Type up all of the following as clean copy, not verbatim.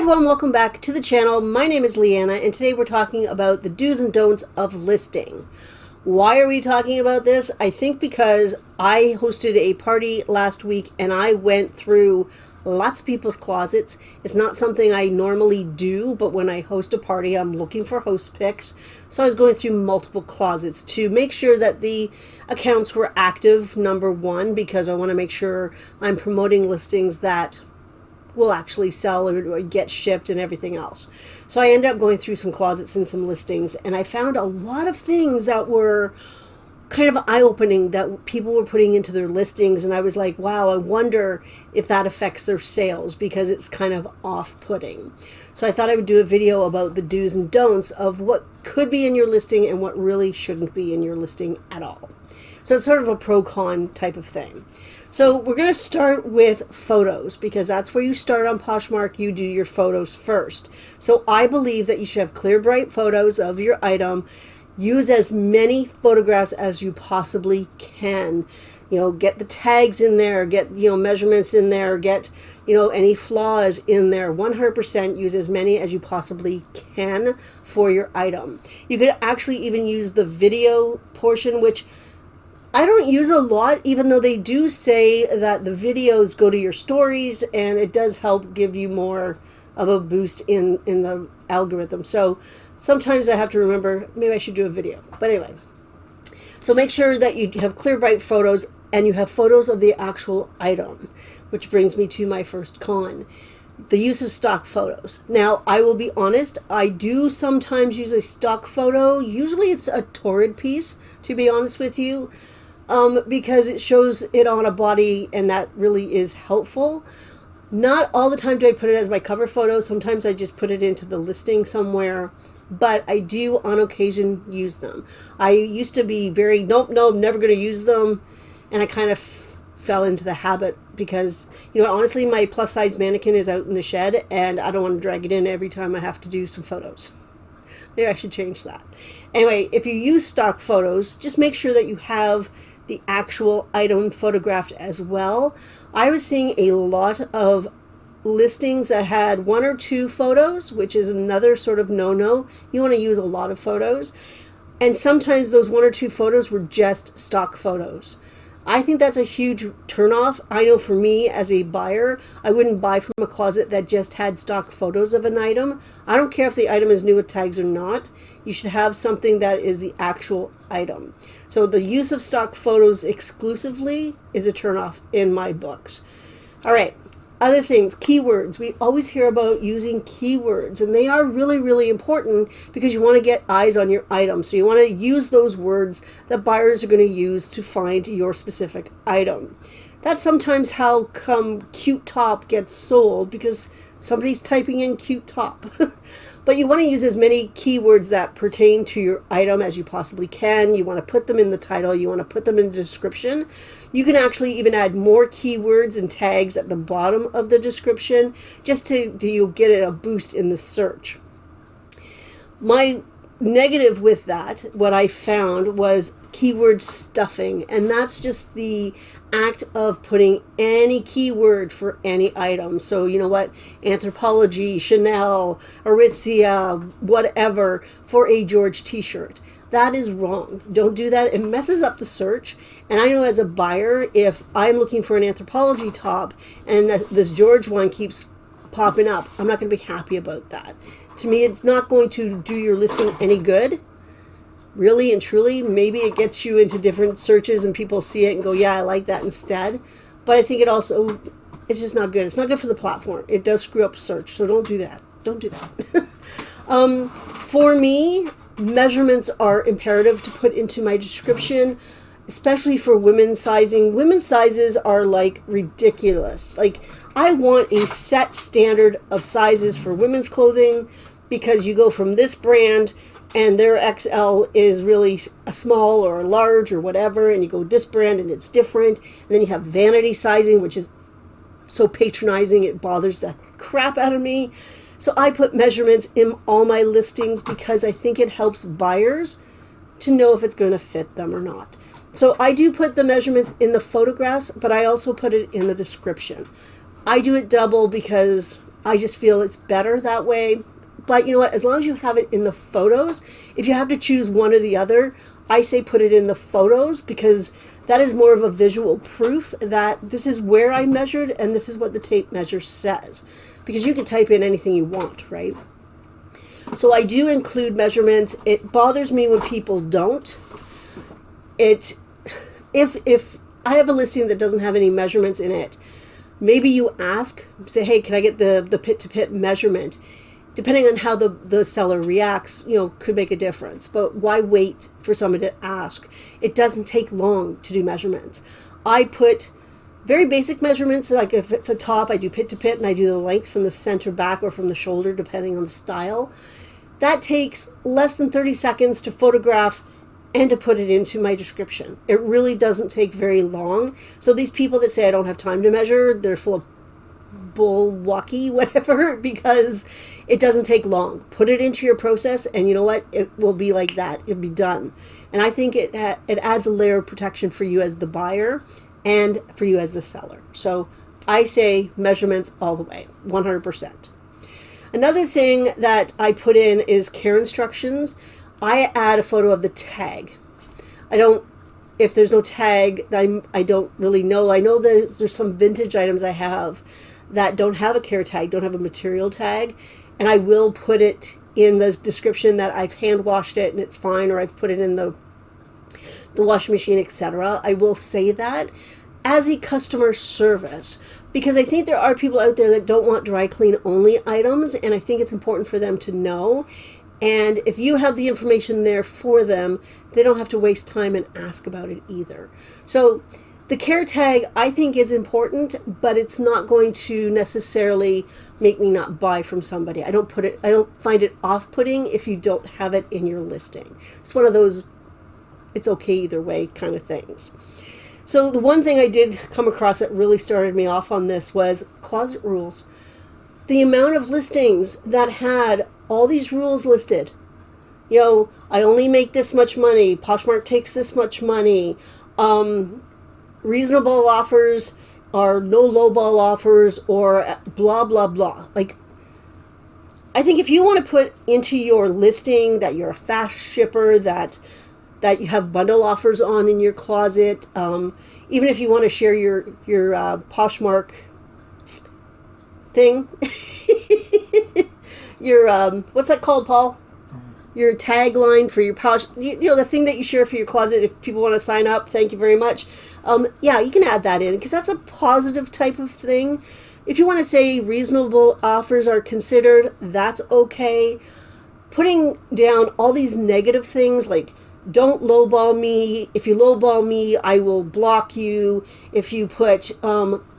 everyone, welcome back to the channel. My name is Leanna and today we're talking about the do's and don'ts of listing. Why are we talking about this? I think because I hosted a party last week and I went through lots of people's closets. It's not something I normally do, but when I host a party, I'm looking for host picks. So I was going through multiple closets to make sure that the accounts were active, number one, because I want to make sure I'm promoting listings that will actually sell or get shipped and everything else. So I ended up going through some closets and some listings, and I found a lot of things that were kind of eye-opening that people were putting into their listings, and I was like, wow, I wonder if that affects their sales, because it's kind of off-putting. So I thought I would do a video about the do's and don'ts of what could be in your listing and what really shouldn't be in your listing at all. So it's sort of a pro-con type of thing. So we're going to start with photos, because that's where you start on Poshmark. You do your photos first. So I believe that you should have clear, bright photos of your item. Use as many photographs as you possibly can. You know, get the tags in there, get, measurements in there, get, any flaws in there. 100% use as many as you possibly can for your item. You could actually even use the video portion, which I don't use a lot, even though they do say that the videos go to your stories and it does help give you more of a boost in the algorithm. So sometimes I have to remember, maybe I should do a video. But anyway, so make sure that you have clear, bright photos and you have photos of the actual item, which brings me to my first con. The use of stock photos. Now, I will be honest, I do sometimes use a stock photo. Usually it's a torrid piece, to be honest with you. Because it shows it on a body, and that really is helpful. Not all the time do I put it as my cover photo. Sometimes I just put it into the listing somewhere, but I do on occasion use them. I used to be very, nope, never going to use them, and I kind of fell into the habit because, honestly, my plus size mannequin is out in the shed, and I don't want to drag it in every time I have to do some photos. Maybe I should change that. Anyway, if you use stock photos, just make sure that you have the actual item photographed as well. I was seeing a lot of listings that had one or two photos, which is another sort of no-no. You want to use a lot of photos. And sometimes those one or two photos were just stock photos. I think that's a huge turnoff. I know for me as a buyer, I wouldn't buy from a closet that just had stock photos of an item. I don't care if the item is new with tags or not. You should have something that is the actual item. So the use of stock photos exclusively is a turnoff in my books. All right. Other things, keywords. We always hear about using keywords, and they are really, really important because you want to get eyes on your item. So you want to use those words that buyers are going to use to find your specific item. That's sometimes how come cute top gets sold, because somebody's typing in cute top. But you want to use as many keywords that pertain to your item as you possibly can. You want to put them in the title. You want to put them in the description. You can actually even add more keywords and tags at the bottom of the description just to you get it a boost in the search. My negative with that, what I found, was keyword stuffing, and that's just the act of putting any keyword for any item. So anthropology, Chanel, Aritzia, whatever, for a George t-shirt. That is wrong. Don't do that. It messes up the search. And I know as a buyer, if I'm looking for an anthropology top and this George one keeps popping up, I'm not going to be happy about that. To me, it's not going to do your listing any good. Really and truly, maybe it gets you into different searches and people see it and go, yeah, I like that instead. But I think it's just not good. It's not good for the platform. It does screw up search, so don't do that. Don't do that. For me, measurements are imperative to put into my description, especially for women's sizing. Women's sizes are like ridiculous. Like, I want a set standard of sizes for women's clothing, because you go from this brand and their XL is really a small or a large or whatever, and you go this brand and it's different. And then you have vanity sizing, which is so patronizing, it bothers the crap out of me. So I put measurements in all my listings because I think it helps buyers to know if it's going to fit them or not. So I do put the measurements in the photographs, but I also put it in the description. I do it double because I just feel it's better that way. But you know what? As long as you have it in the photos, if you have to choose one or the other, I say put it in the photos, because that is more of a visual proof that this is where I measured and this is what the tape measure says. Because you can type in anything you want, right? So I do include measurements. It bothers me when people don't. If I have a listing that doesn't have any measurements in it, maybe you ask, say, hey, can I get the pit-to-pit measurement? Depending on how the seller reacts, could make a difference. But why wait for someone to ask? It doesn't take long to do measurements. I put very basic measurements, like if it's a top, I do pit-to-pit, and I do the length from the center back or from the shoulder, depending on the style. That takes less than 30 seconds to photograph and to put it into my description. It really doesn't take very long. So these people that say I don't have time to measure, they're full of bull walkie, whatever, because it doesn't take long. Put it into your process, and you know what? It will be like that. It'll be done. And I think it adds a layer of protection for you as the buyer and for you as the seller. So I say measurements all the way, 100%. Another thing that I put in is care instructions. I add a photo of the tag. If there's no tag, I don't really know. I know there's some vintage items I have that don't have a care tag, don't have a material tag, and I will put it in the description that I've hand washed it and it's fine, or I've put it in the washing machine, etc. I will say that as a customer service, because I think there are people out there that don't want dry clean only items, and I think it's important for them to know. And if you have the information there for them, they don't have to waste time and ask about it either. So the care tag, I think, is important, but it's not going to necessarily make me not buy from somebody. I don't find it off-putting if you don't have it in your listing. It's one of those, it's okay either way kind of things. So the one thing I did come across that really started me off on this was closet rules. The amount of listings that had all these rules listed. I only make this much money. Poshmark takes this much money. Reasonable offers are no lowball offers, or blah, blah, blah. Like, I think if you want to put into your listing that you're a fast shipper, that you have bundle offers on in your closet, even if you want to share your Poshmark thing, your, what's that called, Paul? Your tagline for your Posh, the thing that you share for your closet, if people want to sign up, thank you very much. Yeah, you can add that in, because that's a positive type of thing. If you want to say reasonable offers are considered, that's okay. Putting down all these negative things like, don't lowball me. If you lowball me, I will block you. If you put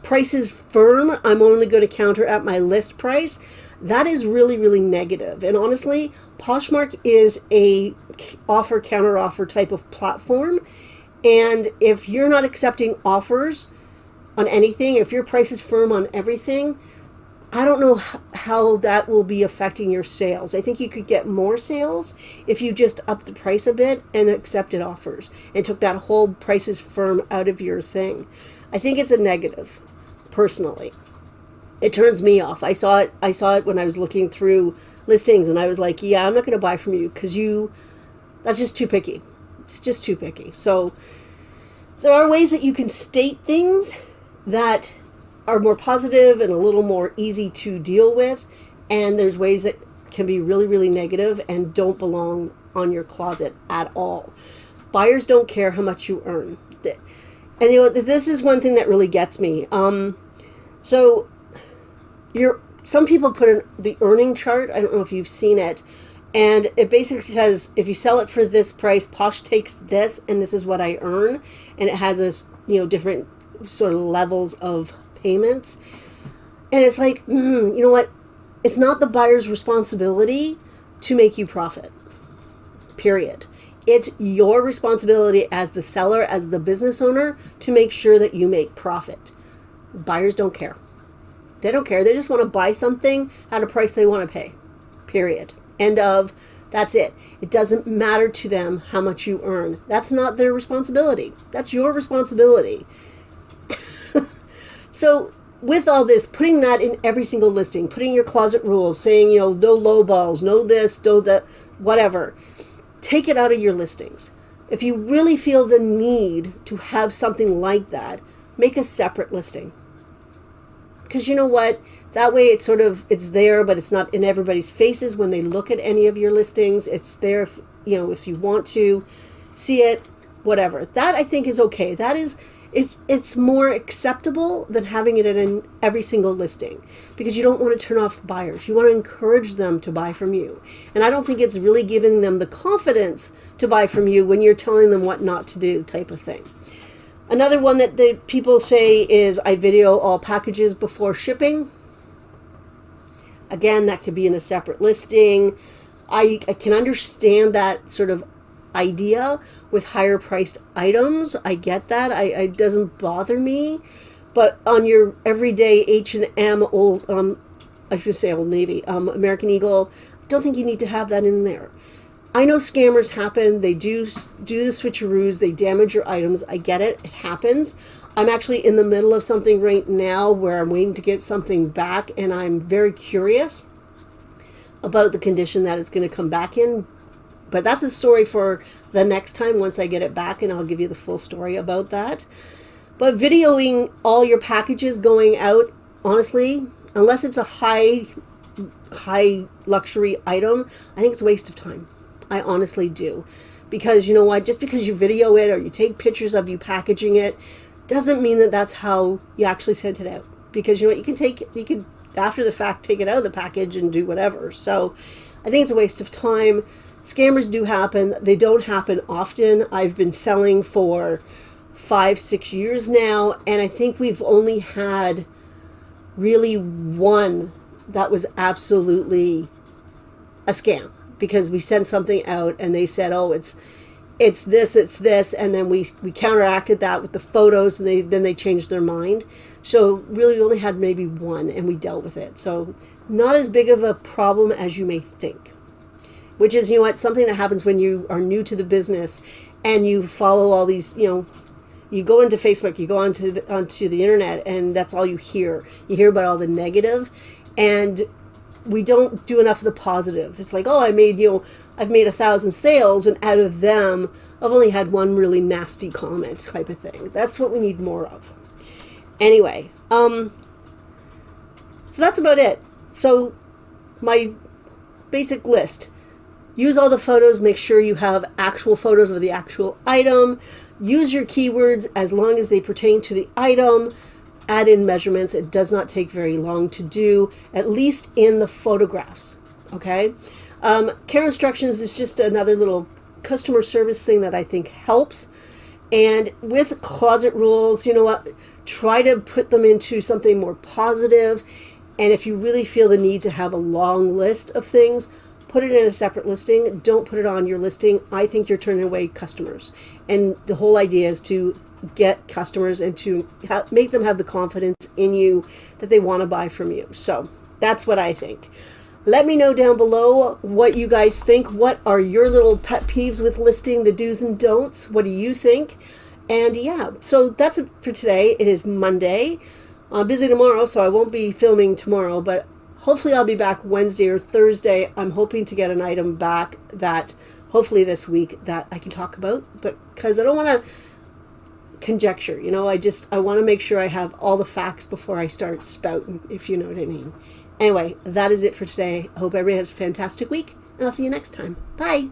prices firm, I'm only going to counter at my list price. That is really, really negative. And honestly, Poshmark is a offer, counter offer type of platform. And if you're not accepting offers on anything, if your price is firm on everything, I don't know how that will be affecting your sales. I think you could get more sales if you just upped the price a bit and accepted offers and took that whole prices firm out of your thing. I think it's a negative, personally. It turns me off. I saw it when I was looking through listings, and I was like, yeah, I'm not going to buy from you because that's just too picky. It's just too picky. So there are ways that you can state things that are more positive and a little more easy to deal with, and there's ways that can be really, really negative and don't belong on your closet at all. Buyers don't care how much you earn. And this is one thing that really gets me. So some people put in the earning chart. I don't know if you've seen it. And it basically says, if you sell it for this price, Posh takes this, and this is what I earn. And it has different sort of levels of payments. And it's like, you know what? It's not the buyer's responsibility to make you profit. Period. It's your responsibility as the seller, as the business owner, to make sure that you make profit. Buyers don't care. They don't care. They just want to buy something at a price they want to pay. Period. End of. That's it. It doesn't matter to them how much you earn. That's not their responsibility. That's your responsibility. So with all this, putting that in every single listing, putting your closet rules, saying, no low balls, no this, no that, whatever, take it out of your listings. If you really feel the need to have something like that, make a separate listing. Because you know what? That way it's there, but it's not in everybody's faces when they look at any of your listings. It's there if you want to see it, whatever. That I think is okay. That is, it's more acceptable than having it in every single listing, because you don't want to turn off buyers. You want to encourage them to buy from you. And I don't think it's really giving them the confidence to buy from you when you're telling them what not to do, type of thing. Another one that the people say is, I video all packages before shipping. Again, that could be in a separate listing. I can understand that sort of idea with higher priced items. I get that. It doesn't bother me. But on your everyday H&M, I should say Old Navy, American Eagle, I don't think you need to have that in there. I know scammers happen. They do the switcheroos. They damage your items. I get it. It happens. I'm actually in the middle of something right now where I'm waiting to get something back, and I'm very curious about the condition that it's going to come back in. But that's a story for the next time once I get it back, and I'll give you the full story about that. But videoing all your packages going out, honestly, unless it's a high luxury item, I think it's a waste of time. I honestly do. Because you know what? Just because you video it or you take pictures of you packaging it doesn't mean that that's how you actually sent it out. Because you know what? You could after the fact take it out of the package and do whatever. So I think it's a waste of time. Scammers do happen. They don't happen often. I've been selling for 5-6 years now, and I think we've only had really one that was absolutely a scam, because we sent something out and they said, oh, it's this, and then we counteracted that with the photos, and then they changed their mind. So really we only had maybe one, and we dealt with it. So not as big of a problem as you may think. Which is, something that happens when you are new to the business and you follow all these, you go into Facebook, you go onto the internet, and that's all you hear. You hear about all the negative, and we don't do enough of the positive. It's like, oh, I've made 1,000 sales, and out of them, I've only had one really nasty comment, type of thing. That's what we need more of. Anyway, so that's about it. So my basic list. Use all the photos. Make sure you have actual photos of the actual item. Use your keywords as long as they pertain to the item. Add in measurements. It does not take very long to do, at least in the photographs. Okay? Care instructions is just another little customer service thing that I think helps. And with closet rules, you know what? Try to put them into something more positive. And if you really feel the need to have a long list of things, put it in a separate listing. Don't put it on your listing. I think you're turning away customers. And the whole idea is to get customers and to make them have the confidence in you that they want to buy from you. So that's what I think. Let me know down below what you guys think. What are your little pet peeves with listing, the do's and don'ts? What do you think? And yeah, so that's it for today. It is Monday. I'm busy tomorrow, so I won't be filming tomorrow, but hopefully I'll be back Wednesday or Thursday. I'm hoping to get an item back that hopefully this week that I can talk about, but because I don't want to conjecture, I want to make sure I have all the facts before I start spouting, if you know what I mean. Anyway, that is it for today. I hope everybody has a fantastic week, and I'll see you next time. Bye.